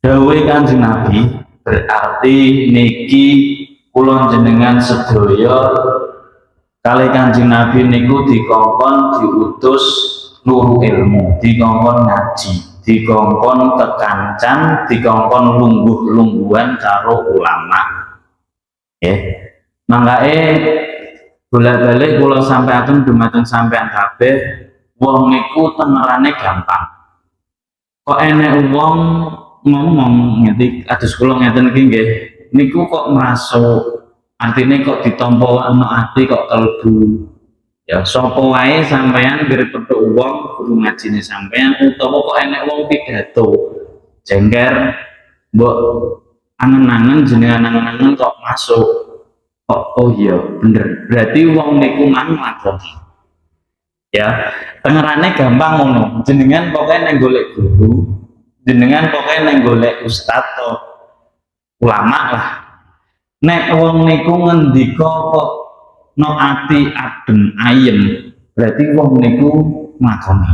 Dawuh Kanjeng Nabi berarti niki kula jenengan sedaya kalih Kanjeng Nabi niku dikongkon diutus nuru ilmu, dikongkon ngaji, dikongkon kekancan, dikongkon lungguh-lungguhan karo ulama. Mangkae bolak-balik kula sampaikan dumateng sampean kabeh, wong niku tengerane gampang. Kok enek wong ngomong ngerti atus kula ngeten iki nggih, niku kok masuk, artine kok ditampa ana ati kok kelbu. Ya sapa wae sampean birepethuk wong guru ngajine sampean utawa kok enek wong pidato jengker mbok angen-angen jenengan angen-angen kok masuk. Oh iya bener, berarti wong niku mang lakoni. Ya, tengerane gampang ngono. Jenengan pokoknya neng golek guru, jenengan pokoknya neng golek ustad atau ulama lah. Nek wong niku ngendika kok no ati adem ayem, berarti wong niku ngakoni.